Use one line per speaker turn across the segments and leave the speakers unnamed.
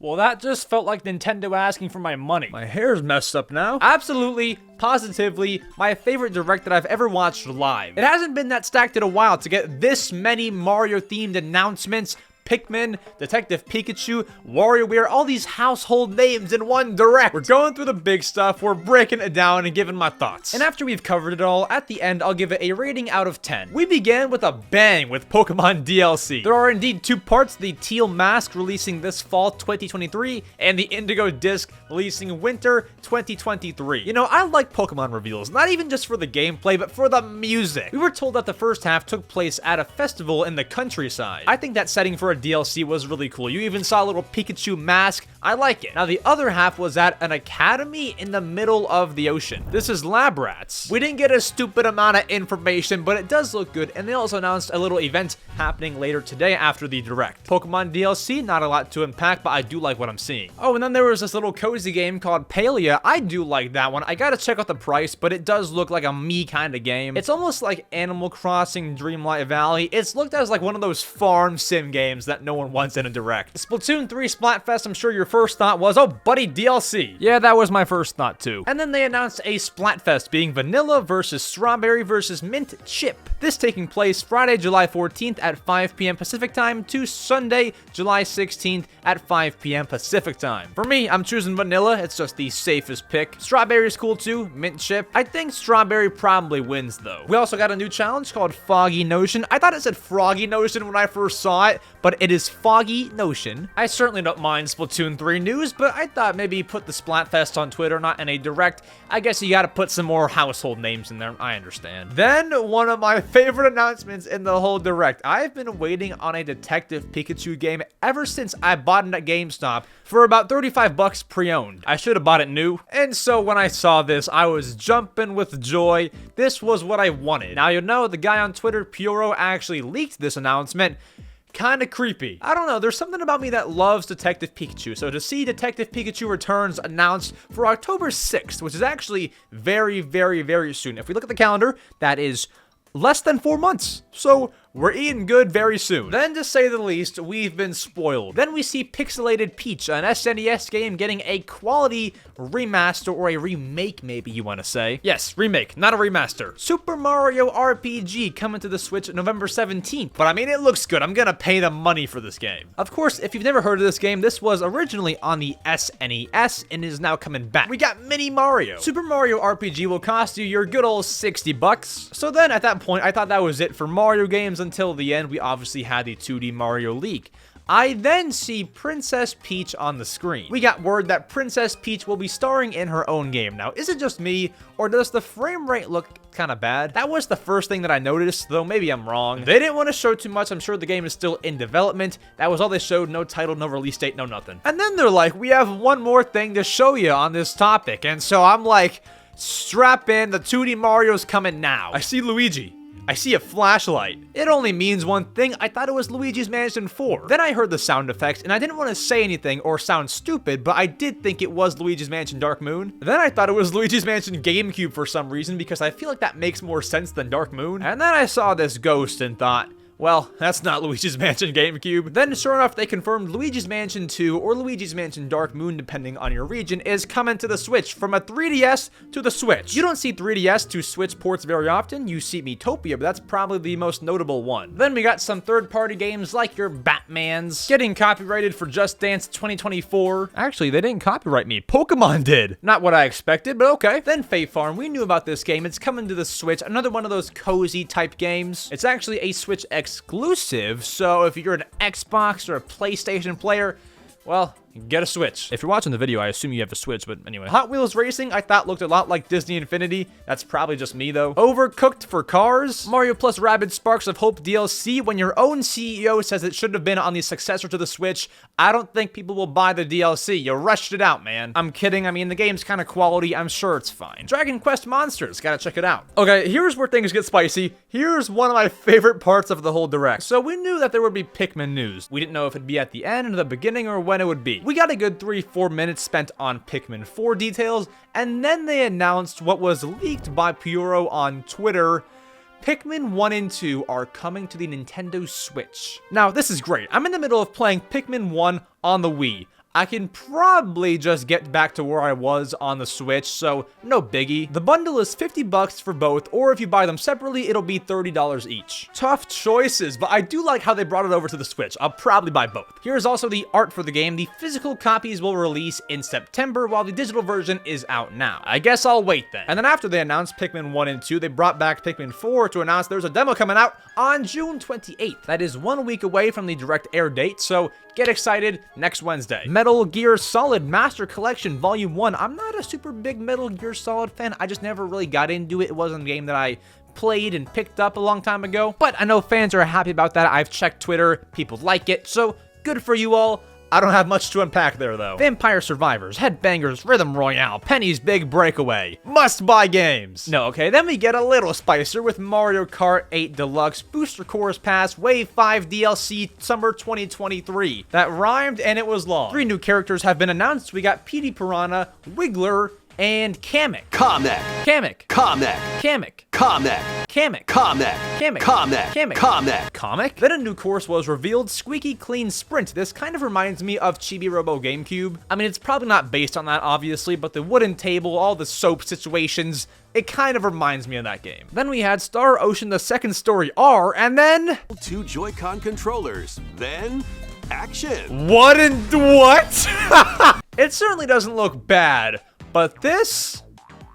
Well, that just felt like Nintendo asking for my money.
My hair's messed up now.
Absolutely, positively, my favorite Direct that I've ever watched live. It hasn't been that stacked in a while to get this many Mario-themed announcements. Pikmin, Detective Pikachu, WarioWare, all these household names in one Direct. We're going through the big stuff, we're breaking it down and giving my thoughts. And after we've covered it all, at the end, I'll give it a rating out of 10. We began with a bang with Pokemon DLC. There are indeed two parts, the Teal Mask releasing this fall 2023, and the Indigo Disc releasing winter 2023. You know, I like Pokemon reveals, not even just for the gameplay, but for the music. We were told that the first half took place at a festival in the countryside. I think that setting for a DLC was really cool. You even saw a little Pikachu mask. I like it. Now, the other half was at an academy in the middle of the ocean. This is Lab Rats. We didn't get a stupid amount of information, but it does look good, and they also announced a little event happening later today after the Direct. Pokemon DLC, not a lot to unpack, but I do like what I'm seeing. Oh, and then there was this little cozy game called Palia. I do like that one. I gotta check out the price, but it does look like a me kind of game. It's almost like Animal Crossing Dreamlight Valley. It's looked as like one of those farm sim games that no one wants in a Direct. Splatoon 3 Splatfest, I'm sure your first thought was, oh buddy, DLC. Yeah, that was my first thought too. And then they announced a Splatfest being vanilla versus strawberry versus mint chip. This taking place Friday, July 14th at 5 p.m. Pacific time to Sunday, July 16th at 5 p.m. Pacific time. For me, I'm choosing vanilla. It's just the safest pick. Strawberry is cool too, mint chip. I think strawberry probably wins though. We also got a new challenge called Foggy Notion. I thought it said Froggy Notion when I first saw it, but it is Foggy Notion. I certainly don't mind Splatoon 3 news, but I thought maybe put the Splatfest on Twitter, not in a Direct. I guess you gotta put some more household names in there, I understand. Then, one of my favorite announcements in the whole Direct. I've been waiting on a Detective Pikachu game ever since I bought it at GameStop for about 35 bucks pre-owned. I should have bought it new. And so when I saw this, I was jumping with joy. This was what I wanted. Now, you know, the guy on Twitter, Puro, actually leaked this announcement. Kinda creepy. I don't know, there's something about me that loves Detective Pikachu, so to see Detective Pikachu Returns announced for October 6th, which is actually very, very, very soon. If we look at the calendar, that is less than 4 months. So we're eating good very soon. Then, to say the least, we've been spoiled. Then we see Pixelated Peach, an SNES game getting a quality remaster, or a remake, maybe you want to say. Yes, remake, not a remaster. Super Mario RPG coming to the Switch November 17th. But I mean, it looks good. I'm gonna pay the money for this game. Of course, if you've never heard of this game, this was originally on the SNES and is now coming back. We got Mini Mario. Super Mario RPG will cost you your good old 60 bucks. So then, at that point, I thought that was it for Mario games until the end. We obviously had the 2D Mario leak. I then see Princess Peach on the screen. We got word that Princess Peach will be starring in her own game. Now, is it just me, or does the frame rate look kind of bad? That was the first thing that I noticed, though maybe I'm wrong. They didn't want to show too much. I'm sure the game is still in development. That was all they showed. No title, no release date, no nothing. And then they're like, we have one more thing to show you on this topic. And so I'm like, strap in, the 2D Mario's coming now. I see Luigi. I see a flashlight. It only means one thing. I thought it was Luigi's Mansion 4. Then I heard the sound effects, and I didn't want to say anything or sound stupid, but I did think it was Luigi's Mansion Dark Moon. Then I thought it was Luigi's Mansion GameCube for some reason, because I feel like that makes more sense than Dark Moon. And then I saw this ghost and thought, well, that's not Luigi's Mansion GameCube. Then, sure enough, they confirmed Luigi's Mansion 2 or Luigi's Mansion Dark Moon, depending on your region, is coming to the Switch from a 3DS to the Switch. You don't see 3DS to Switch ports very often. You see Miitopia, but that's probably the most notable one. Then we got some third-party games like your Batmans getting copyrighted for Just Dance 2024. Actually, they didn't copyright me. Pokemon did. Not what I expected, but okay. Then Fae Farm. We knew about this game. It's coming to the Switch. Another one of those cozy type games. It's actually a Switch exclusive, so if you're an Xbox or a PlayStation player, well, get a Switch. If you're watching the video, I assume you have a Switch, but anyway. Hot Wheels Racing, I thought looked a lot like Disney Infinity. That's probably just me, though. Overcooked for Cars. Mario plus Rabbids Sparks of Hope DLC. When your own CEO says it should have been on the successor to the Switch, I don't think people will buy the DLC. You rushed it out, man. I'm kidding. I mean, the game's kind of quality. I'm sure it's fine. Dragon Quest Monsters. Gotta check it out. Okay, here's where things get spicy. Here's one of my favorite parts of the whole Direct. So we knew that there would be Pikmin news. We didn't know if it'd be at the end, or the beginning, or when it would be. We got a good 3-4 minutes spent on Pikmin 4 details, and then they announced what was leaked by Puro on Twitter. Pikmin 1 and 2 are coming to the Nintendo Switch. Now, this is great. I'm in the middle of playing Pikmin 1 on the Wii. I can probably just get back to where I was on the Switch, so no biggie. The bundle is $50 for both, or if you buy them separately, it'll be $30 each. Tough choices, but I do like how they brought it over to the Switch. I'll probably buy both. Here's also the art for the game. The physical copies will release in September, while the digital version is out now. I guess I'll wait then. And then after they announced Pikmin 1 and 2, they brought back Pikmin 4 to announce there's a demo coming out on June 28th. That is 1 week away from the direct air date, so get excited next Wednesday. Metal Gear Solid Master Collection Volume 1. I'm not a super big Metal Gear Solid fan. I just never really got into it. It wasn't a game that I played and picked up a long time ago. But I know fans are happy about that. I've checked Twitter. People like it. So good for you all. I don't have much to unpack there, though. Vampire Survivors, Headbangers, Rhythm Royale, Penny's Big Breakaway. Must-buy games. No, okay, then we get a little spicier with Mario Kart 8 Deluxe, Booster Course Pass, Wave 5 DLC, Summer 2023. That rhymed and it was long. 3 new characters have been announced. We got Petey Piranha, Wiggler, and Kamek.
Kamek.
Kamek.
Kamek.
Kamek.
Kamek.
Kamek.
Kamek.
Kamek.
Kamek.
Kamek.
Kamek.
Comic? Then a new course was revealed, Squeaky Clean Sprint. This kind of reminds me of Chibi Robo GameCube. I mean, it's probably not based on that, obviously, but the wooden table, all the soap situations, it kind of reminds me of that game. Then we had Star Ocean The Second Story R, and then
2 Joy-Con controllers. Then action.
What and what? It certainly doesn't look bad, but this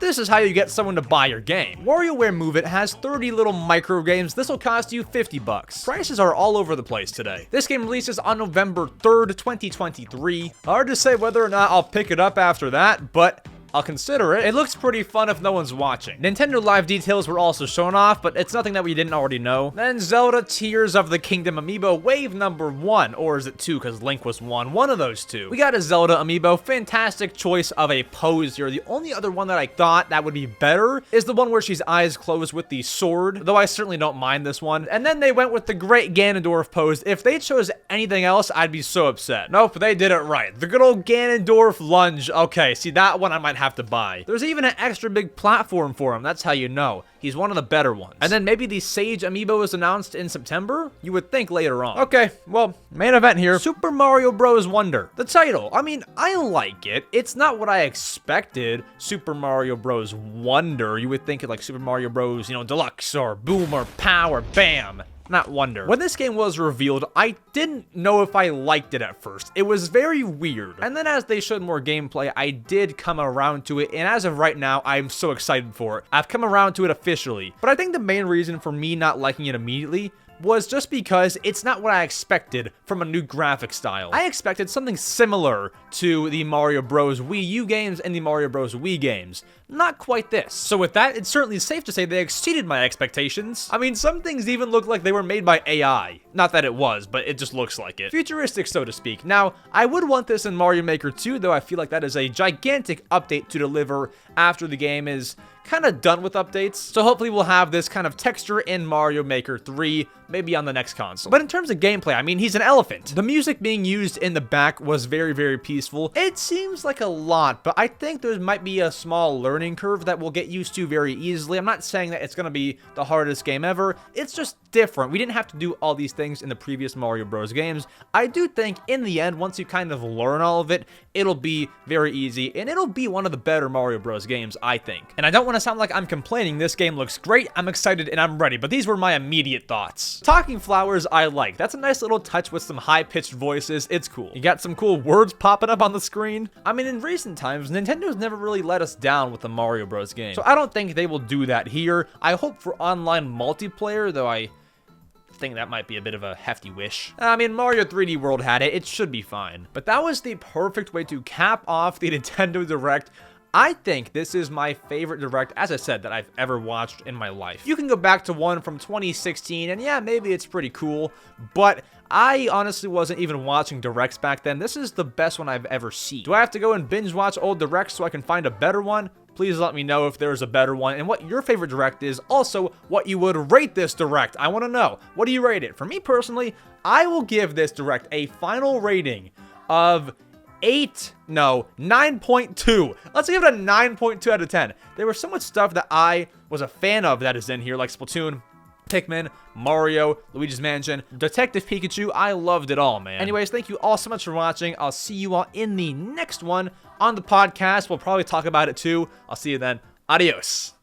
is how you get someone to buy your game. WarioWare Move It has 30 little micro games. This will cost you $50. Prices are all over the place today. This game releases on November 3rd, 2023. Hard to say whether or not I'll pick it up after that, but I'll consider it. It looks pretty fun if no one's watching. Nintendo Live details were also shown off, but it's nothing that we didn't already know. Then Zelda Tears of the Kingdom amiibo wave number 1, or is it 2 because Link was 1? One of those two. We got a Zelda amiibo, fantastic choice of a pose here. The only other one that I thought that would be better is the one where she's eyes closed with the sword, though I certainly don't mind this one. And then they went with the Great Ganondorf pose. If they chose anything else, I'd be so upset. Nope, they did it right. The good old Ganondorf lunge. Okay, see, that one I might have to buy. There's even an extra big platform for him. That's how you know. He's one of the better ones. And then maybe the Sage amiibo is announced in September? You would think later on. Okay, well, main event here. Super Mario Bros. Wonder. The title, I mean, I like it. It's not what I expected. Super Mario Bros. Wonder. You would think it like Super Mario Bros. Deluxe or Boom or Pow or Bam. Not Wonder. When this game was revealed, I didn't know if I liked it at first. It was very weird. And then as they showed more gameplay, I did come around to it, and as of right now, I'm so excited for it. I've come around to it officially. But I think the main reason for me not liking it immediately was just because it's not what I expected from a new graphic style. I expected something similar to the Mario Bros. Wii U games and the Mario Bros. Wii games. Not quite this. So with that, it's certainly safe to say they exceeded my expectations. I mean, some things even look like they were made by AI. Not that it was, but it just looks like it. Futuristic, so to speak. Now, I would want this in Mario Maker 2, though I feel like that is a gigantic update to deliver after the game is kind of done with updates. So hopefully we'll have this kind of texture in Mario Maker 3, maybe on the next console. But in terms of gameplay, I mean, he's an elephant. The music being used in the back was very, very peaceful. It seems like a lot, but I think there might be a small learning curve that we'll get used to very easily. I'm not saying that it's going to be the hardest game ever. It's just different. We didn't have to do all these things in the previous Mario Bros. Games. I do think in the end, once you kind of learn all of it, it'll be very easy, and it'll be one of the better Mario Bros. Games, I think. And I don't want to sound like I'm complaining. This game looks great. I'm excited and I'm ready, but these were my immediate thoughts. Talking Flowers, I like. That's a nice little touch with some high-pitched voices. It's cool. You got some cool words popping up on the screen. I mean, in recent times, Nintendo's never really let us down with the Mario Bros. Game, so I don't think they will do that here. I hope for online multiplayer, though I think that might be a bit of a hefty wish. I mean, Mario 3D World had it. It should be fine. But that was the perfect way to cap off the Nintendo Direct. I think this is my favorite Direct, as I said, that I've ever watched in my life. You can go back to one from 2016, and yeah, maybe it's pretty cool, but I honestly wasn't even watching Directs back then. This is the best one I've ever seen. Do I have to go and binge watch old Directs so I can find a better one? Please let me know if there's a better one and what your favorite Direct is. Also, what you would rate this Direct. I want to know. What do you rate it? For me personally, I will give this Direct a final rating of 9.2. Let's give it a 9.2 out of 10. There was so much stuff that I was a fan of that is in here, like Splatoon, Pikmin, Mario, Luigi's Mansion, Detective Pikachu. I loved it all, man. Anyways, thank you all so much for watching. I'll see you all in the next one on the podcast. We'll probably talk about it too. I'll see you then. Adios.